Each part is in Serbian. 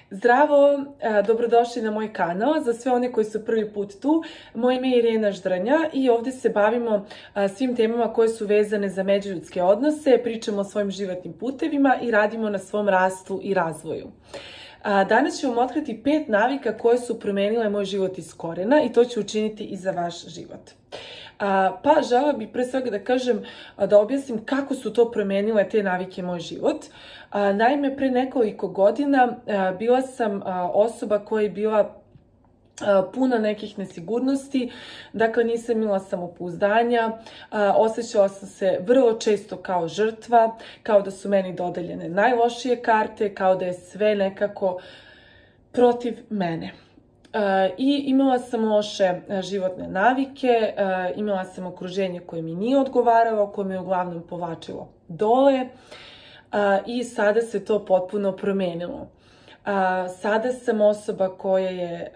Zdravo, dobrodošli na moj kanal. Za sve one koji su prvi put tu, moje ime je Irena Ždrnja i ovdje se bavimo svim temama koje su vezane za međuljudske odnose, pričamo o svojim životnim putevima i radimo na svom rastu i razvoju. Danas ću vam otkriti 5 navika koje su promenile moj život iz korena i to ću učiniti i za vaš život. Pa želela bih pre svega da kažem, da objasnim kako su to promenile te navike moj život. Naime, pre nekoliko godina bila sam osoba koja je bila puna nekih nesigurnosti, dakle nisam imala samopouzdanja, osjećala sam se vrlo često kao žrtva, kao da su meni dodeljene najlošije karte, kao da je sve nekako protiv mene. I imala sam loše životne navike, imala sam okruženje koje mi nije odgovaralo, koje me uglavnom povlačilo dole i sada se to potpuno promenilo. Sada sam osoba koja je,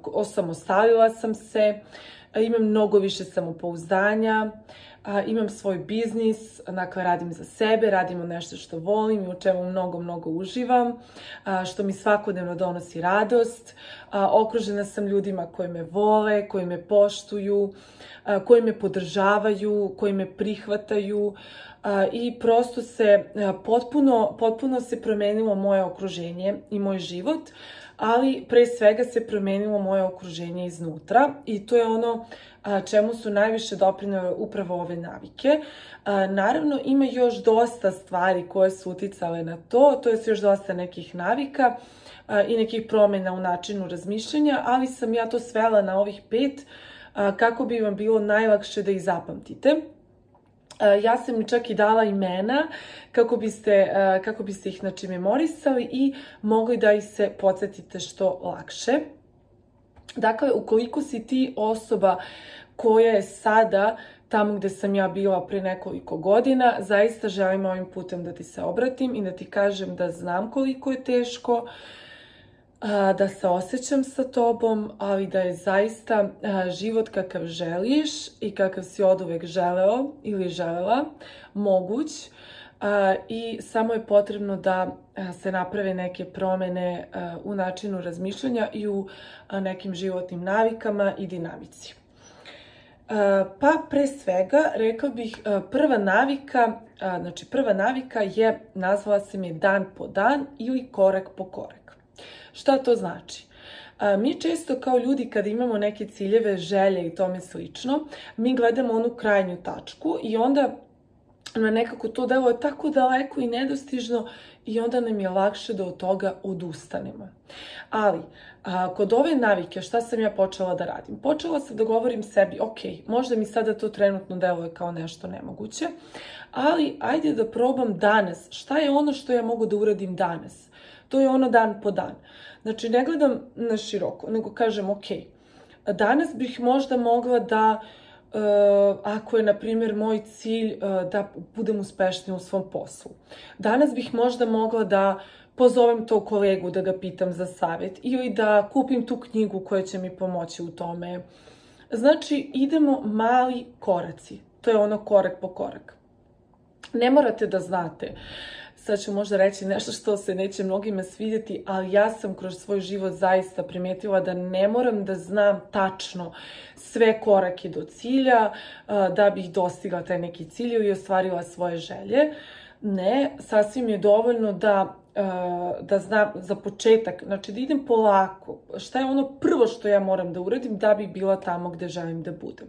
osamostalila sam se, imam mnogo više samopouzdanja, imam svoj biznis, dakle radim za sebe, radimo nešto što volim i u čemu mnogo uživam, što mi svakodnevno donosi radost. Okružena sam ljudima koji me vole, koji me poštuju, koji me podržavaju, koji me prihvataju i prosto se potpuno se promenilo moje okruženje i moj život, ali pre svega se promenilo moje okruženje iznutra i to je ono čemu su najviše doprinele upravo ove navike. Naravno, ima još dosta stvari koje su uticale na to je još dosta nekih navika i nekih promjena u načinu razmišljanja, ali sam ja to svela na ovih 5 kako bi vam bilo najlakše da ih zapamtite. Ja sam mi čak i dala imena kako biste ih memorisali i mogli da ih se podsjetite što lakše. Dakle, ukoliko si ti osoba koja je sada tamo gde sam ja bila pre nekoliko godina, zaista želim ovim putem da ti se obratim i da ti kažem da znam koliko je teško, da se osjećam sa tobom, ali da je zaista život kakav želiš i kakav si oduvek želeo ili želela moguć i samo je potrebno da se naprave neke promjene u načinu razmišljanja i u nekim životnim navikama i dinamici. Pa pre svega rekla bih prva navika je, nazvala sam je dan po dan ili korak po korak. Šta to znači? Mi često kao ljudi kada imamo neke ciljeve, želje i tome slično, mi gledamo onu krajnju tačku i onda nekako to deluje tako daleko i nedostižno i onda nam je lakše da od toga odustanemo. Ali, kod ove navike šta sam ja počela da radim? Počela sam da govorim sebi, ok, možda mi sada to trenutno deluje kao nešto nemoguće, ali ajde da probam danas. Šta je ono što ja mogu da uradim danas? To je ono dan po dan. Znači, ne gledam na široko, nego kažem, ok, danas bih možda mogla da, ako je, na primjer, moj cilj da budem uspešnija u svom poslu. Danas bih možda mogla da pozovem tog kolegu da ga pitam za savjet ili da kupim tu knjigu koja će mi pomoći u tome. Znači, idemo mali koraci. To je ono korak po korak. Ne morate da znate. Sad ću možda reći nešto što se neće mnogima svidjeti, ali ja sam kroz svoj život zaista primijetila da ne moram da znam tačno sve korake do cilja da bih dostigla taj neki cilj i ostvarila svoje želje. Ne, sasvim je dovoljno da znam za početak, znači da idem polako. Šta je ono prvo što ja moram da uradim da bih bila tamo gde želim da budem?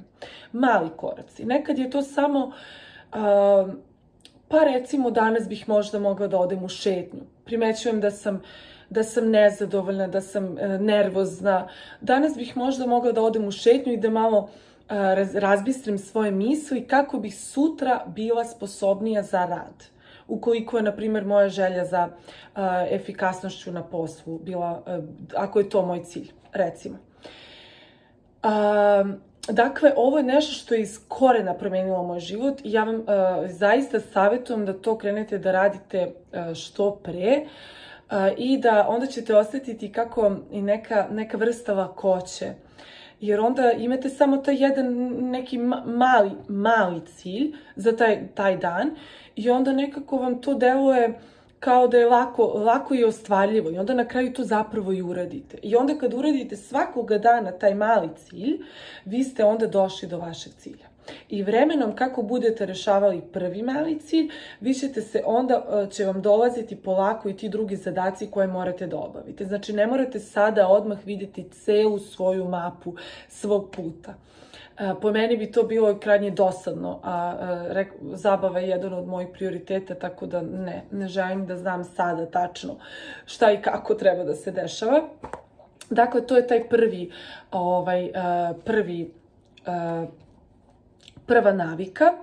Mali koraci. Nekad je to samo... Pa recimo danas bih možda mogla da odem u šetnju. Primećujem da sam nezadovoljna, da sam nervozna. Danas bih možda mogla da odem u šetnju i da malo razbistrim svoje misli kako bih sutra bila sposobnija za rad. Ukoliko je, na primjer, moja želja za efikasnošću na poslu bila, ako je to moj cilj, recimo. Dakle, ovo je nešto što je iz korena promenilo moj život i ja vam zaista savjetujem da to krenete da radite što pre i da onda ćete osjetiti kako i neka vrsta lakoće. Jer onda imate samo taj jedan neki mali cilj za taj dan i onda nekako vam to deluje kao da je lako i ostvarljivo i onda na kraju to zapravo i uradite. I onda kad uradite svakoga dana taj mali cilj, vi ste onda došli do vašeg cilja. I vremenom kako budete rešavali prvi mali cilj, vi ćete se onda, će vam dolaziti polako i ti drugi zadaci koje morate da obavite. Znači ne morate sada odmah vidjeti celu svoju mapu svog puta. Po meni bi to bilo krajnje dosadno, a zabava je jedan od mojih prioriteta, tako da ne želim da znam sada tačno šta i kako treba da se dešava. Dakle, to je taj prva navika.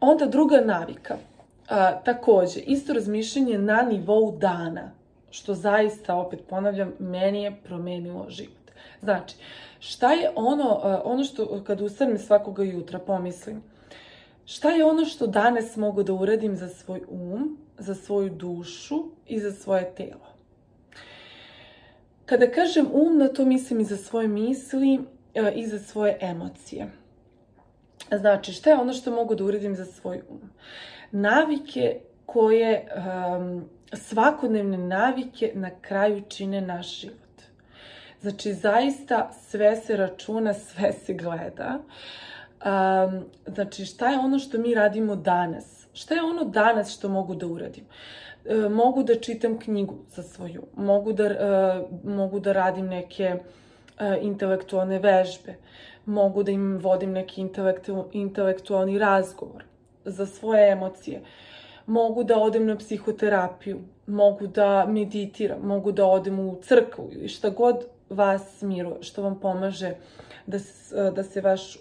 Onda druga navika, takođe, isto razmišljanje na nivou dana, što zaista, opet ponavljam, meni je promenilo život. Znači, šta je ono što kad ustanem svakoga jutra pomislim, šta je ono što danas mogu da uradim za svoj za svoju dušu i za svoje telo? Kada kažem na to mislim i za svoje misli i za svoje emocije. Znači, šta je ono što mogu da uradim za svoj Navike koje, svakodnevne navike na kraju čine naš život. Znači, zaista sve se računa, sve se gleda. Znači, šta je ono što mi radimo danas? Šta je ono danas što mogu da uradim? Mogu da čitam knjigu za svoju, mogu da radim neke intelektualne vežbe, mogu da im vodim neki intelektualni razgovor za svoje emocije, mogu da odem na psihoterapiju, mogu da meditiram, mogu da odem u crkvu ili šta god vas miruje, što vam pomaže da se vaš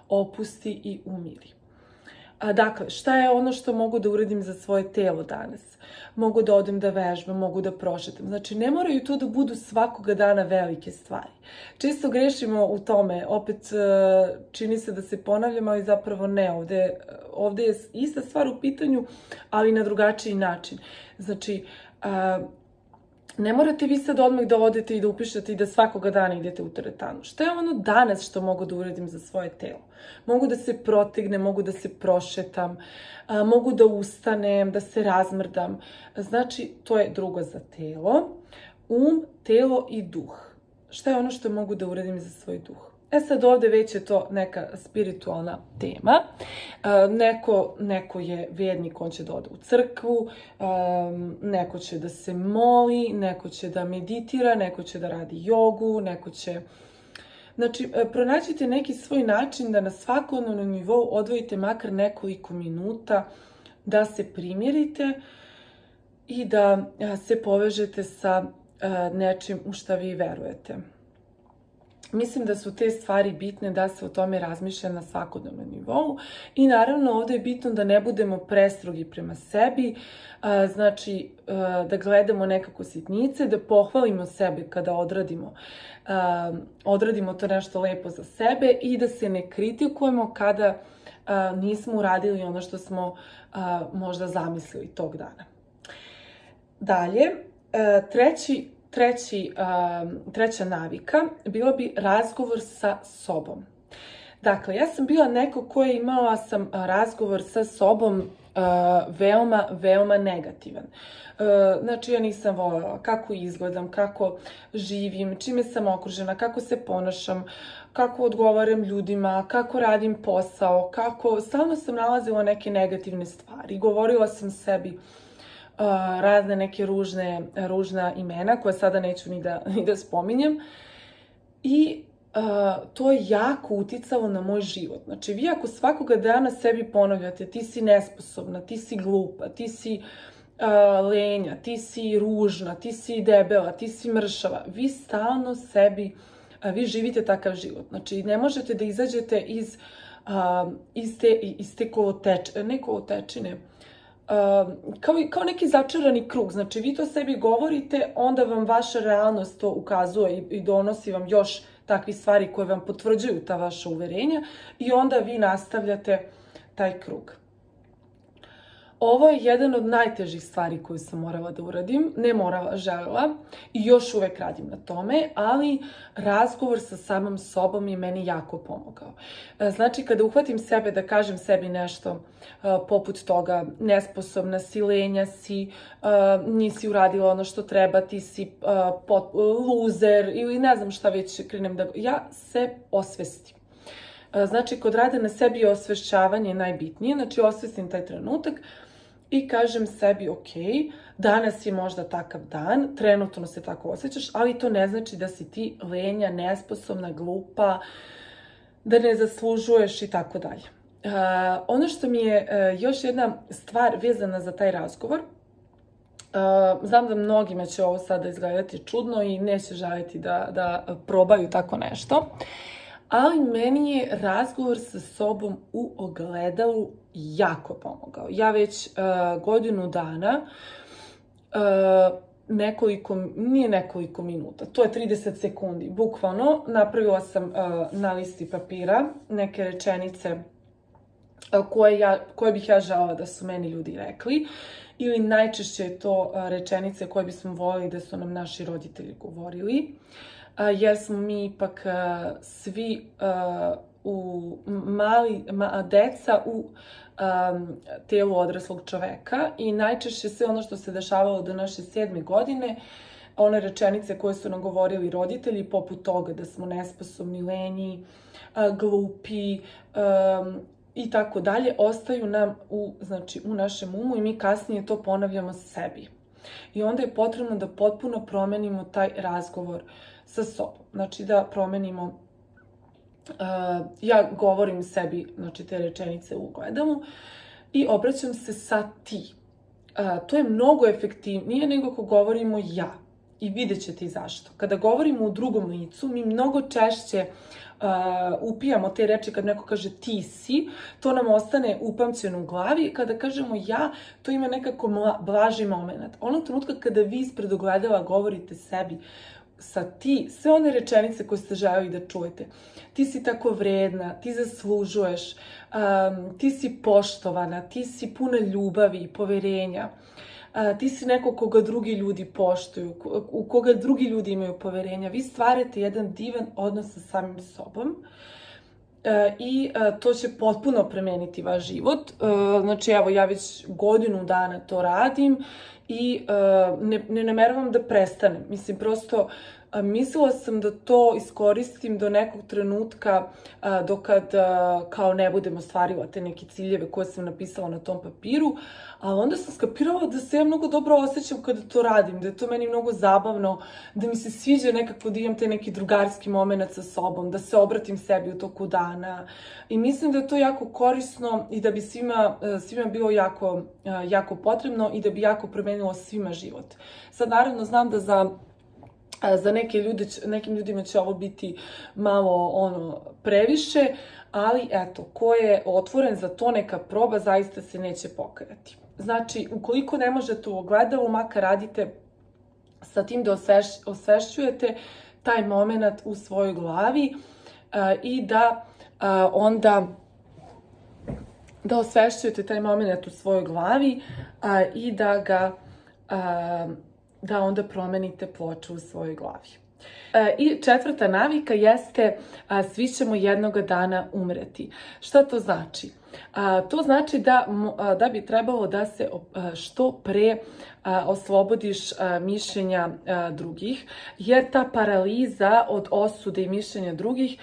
opusti i umiri. Dakle, šta je ono što mogu da uradim za svoje telo danas? Mogu da odem da vežbam, mogu da prošetam. Znači, ne moraju to da budu svakoga dana velike stvari. Često grešimo u tome, opet čini se da se ponavljamo, ali zapravo ne. Ovde je ista stvar u pitanju, ali na drugačiji način. Znači, ne morate vi sad odmah da odete i da upišete i da svakoga dana idete u teretanu. Šta je ono danas što mogu da uradim za svoje telo? Mogu da se protegnem, mogu da se prošetam, mogu da ustanem, da se razmrdam. Znači, to je drugo za telo. Telo i duh. Šta je ono što mogu da uradim za svoj duh? Sad ovde već je to neka spiritualna tema. Neko je vernik, on će da ode u crkvu, neko će da se moli, neko će da meditira, neko će da radi jogu, neko će... Znači, pronađite neki svoj način da na svakodnevnom nivou odvojite makar nekoliko minuta da se primirite i da se povežete sa nečim u šta vi verujete. Mislim da su te stvari bitne da se o tome razmišlja na svakodnevnom nivou i naravno ovde je bitno da ne budemo prestrogi prema sebi, znači da gledamo nekako sitnice, da pohvalimo sebe kada odradimo to nešto lepo za sebe i da se ne kritikujemo kada nismo uradili ono što smo možda zamislili tog dana. Dalje, treća navika bila bi razgovor sa sobom. Dakle, ja sam bila neko koja imala sam razgovor sa sobom veoma negativan. Znači, ja nisam voljela kako izgledam, kako živim, čime sam okružena, kako se ponašam, kako odgovaram ljudima, kako radim posao, stalno sam nalazila neke negativne stvari. Govorila sam sebi razne neke ružna imena koje sada neću ni da spominjem i to je jako uticalo na moj život. Znači, vi ako svakoga dana sebi ponavljate ti si nesposobna, ti si glupa, ti si lenja, ti si ružna, ti si debela, ti si mršava, vi stalno sebi, vi živite takav život. Znači, ne možete da izađete iz te kolotečine, kao neki začarani krug. Znači, vi to sebi govorite, onda vam vaša realnost to ukazuje i donosi vam još takvih stvari koje vam potvrđuju ta vaša uverenja i onda vi nastavljate taj krug. Ovo je jedan od najtežih stvari koju sam morala da uradim, ne morala, želela i još uvek radim na tome, ali razgovor sa samom sobom je meni jako pomogao. Znači, kada uhvatim sebe da kažem sebi nešto poput toga, nesposobna si, lenja si, nisi uradila ono što treba, ti si luzer ili ne znam šta već krenem da... Ja se osvestim. Znači, kod rada na sebi je osvešćavanje najbitnije, znači osvestim taj trenutak i kažem sebi, ok, danas je možda takav dan, trenutno se tako osjećaš, ali to ne znači da si ti lenja, nesposobna, glupa, da ne zaslužuješ i tako dalje. Ono što mi je još jedna stvar vezana za taj razgovor, znam da mnogima će ovo sada izgledati čudno i neće želiti da probaju tako nešto, ali meni je razgovor sa sobom u ogledalu jako pomogao. Ja već godinu dana, nije nekoliko minuta, to je 30 sekundi, bukvalno napravila sam na listi papira neke rečenice koje bih ja želela da su meni ljudi rekli, ili najčešće je to rečenice koje bismo voljeli da su nam naši roditelji govorili, jer smo mi ipak svi deca u telu odraslog čoveka i najčešće sve ono što se dešavalo do naše 7. godine, one rečenice koje su nam govorili roditelji, poput toga da smo nesposobni, lenji, glupi i tako dalje, ostaju nam u našem umu i mi kasnije to ponavljamo sebi. I onda je potrebno da potpuno promenimo taj razgovor sa sobom. Znači da promenimo, ja govorim sebi, znači, te rečenice u ogledalu i obraćam se sa ti. To je mnogo efektivnije nego ako govorimo ja. I vidjet ćete i zašto. Kada govorimo u drugom licu, mi mnogo češće upijamo te reči. Kad neko kaže ti si, to nam ostane upamćeno u glavi. Kada kažemo ja, to ima nekako blaži moment. Onog trenutka kada vi ispred ogledala govorite sebi sa ti, sve one rečenice koje ste želeli da čujete. Ti si tako vredna, ti zaslužuješ, ti si poštovana, ti si puna ljubavi i poverenja. Ti si neko koga drugi ljudi poštuju, u koga drugi ljudi imaju poverenja. Vi stvarate jedan divan odnos sa samim sobom i to će potpuno promeniti vaš život. Znači, evo, ja već godinu dana to radim i ne nameravam da prestanem. Mislim, prosto mislila sam da to iskoristim do nekog trenutka dokad kao ne budem ostvarila te neke ciljeve koje sam napisala na tom papiru, ali onda sam skapirala da se ja mnogo dobro osjećam kada to radim, da je to meni mnogo zabavno, da mi se sviđa nekako da imam te neki drugarski moment sa sobom, da se obratim sebi u toku dana i mislim da je to jako korisno i da bi svima bilo jako potrebno i da bi jako promenilo svima život. Sad naravno znam da za nekim ljudima će ovo biti malo previše, ali eto, ko je otvoren za to neka proba, zaista se neće pokajati. Znači, ukoliko ne možete u ogledalu, makar radite sa tim da osvešćujete taj moment u svojoj glavi i da onda osvešćujete taj moment u svojoj glavi i da onda promenite ploču u svojoj glavi. I četvrta navika jeste svi ćemo jednoga dana umreti. Šta to znači? To znači da bi trebalo da se što pre oslobodiš mišljenja drugih, jer ta paraliza od osude i mišljenja drugih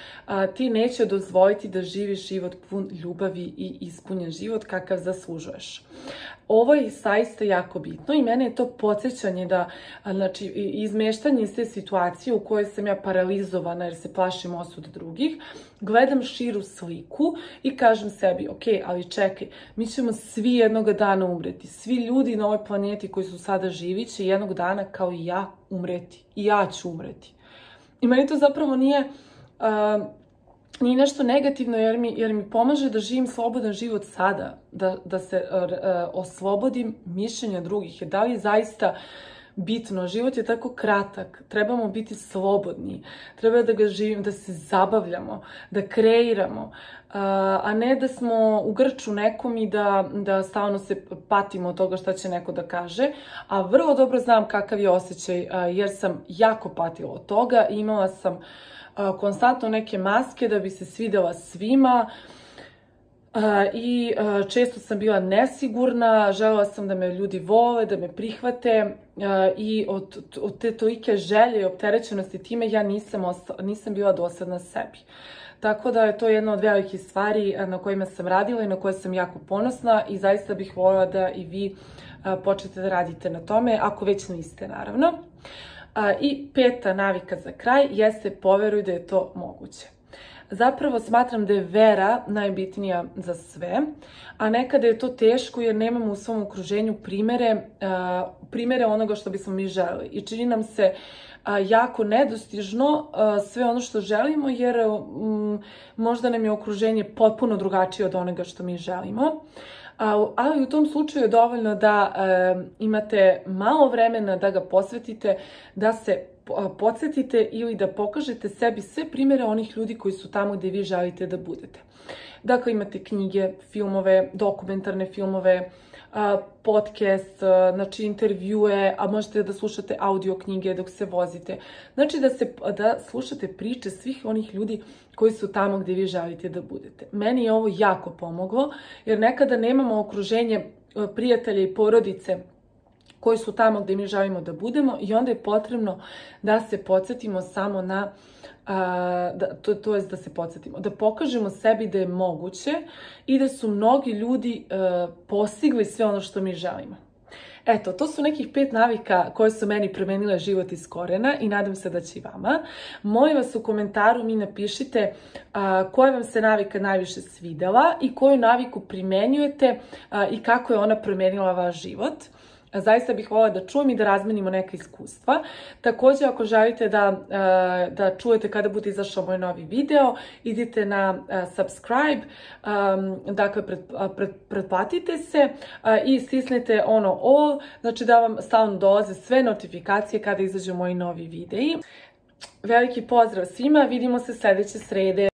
ti neće dozvoliti da živiš život pun ljubavi i ispunjen život kakav zaslužuješ. Ovo je zaista jako bitno i mene je to podsjećanje da, znači, izmeštanje iz te situacije u kojoj sam ja paralizovana jer se plašim osude drugih, gledam širu sliku i kažem sebi, ok, ali čekaj, mi ćemo svi jednoga dana umreti. Svi ljudi na ovoj planeti koji su sada živi će jednog dana kao i ja umreti. I ja ću umreti. I meni to zapravo nije nešto negativno jer mi pomaže da živim slobodan život sada, da se oslobodim mišljenja drugih. Jer da li zaista bitno. Život je tako kratak, trebamo biti slobodni, treba da ga živimo, da se zabavljamo, da kreiramo, a ne da smo u grču nekom i da stalno se patimo od toga šta će neko da kaže. A vrlo dobro znam kakav je osjećaj, jer sam jako patila od toga i imala sam konstantno neke maske da bi se svidela svima. I često sam bila nesigurna, želela sam da me ljudi vole, da me prihvate i od te tolike želje i opterećenosti time ja nisam bila dosledna sebi. Tako da je to jedna od velikih stvari na kojima sam radila i na koje sam jako ponosna i zaista bih voljela da i vi počnete da radite na tome, ako već niste, naravno. I 5. navika za kraj jeste poveruj da je to moguće. Zapravo smatram da je vera najbitnija za sve, a nekada je to teško jer nemamo u svom okruženju primere onoga što bismo mi želeli. I čini nam se jako nedostižno sve ono što želimo jer možda nam je okruženje potpuno drugačije od onoga što mi želimo. Ali u tom slučaju je dovoljno da imate malo vremena da ga posvetite, da se podsjetite ili da pokažete sebi sve primjere onih ljudi koji su tamo gdje vi želite da budete. Dakle, imate knjige, filmove, dokumentarne filmove, podcast, znači intervjue, a možete da slušate audio knjige dok se vozite. Znači da slušate priče svih onih ljudi koji su tamo gdje vi želite da budete. Meni je ovo jako pomoglo, jer nekada nemamo okruženje prijatelja i porodice koji su tamo gdje mi želimo da budemo i onda je potrebno da se podsjetimo samo na, to jest da se podsjetimo, da pokažemo sebi da je moguće i da su mnogi ljudi postigli sve ono što mi želimo. Eto, to su nekih 5 navika koje su meni promenile život iz korena i nadam se da će i vama. Molim vas u komentaru mi napišite koja vam se navika najviše svidela i koju naviku primenjujete i kako je ona promenila vaš život. Zaista bih voljela da čujem i da razmenimo neka iskustva. Također, ako želite da čujete kada bude izašao moj novi video, idite na subscribe, dakle pretplatite se i stisnite ono all, znači da vam stalno dolaze sve notifikacije kada izađu moji novi videi. Veliki pozdrav svima, vidimo se sljedeće srede.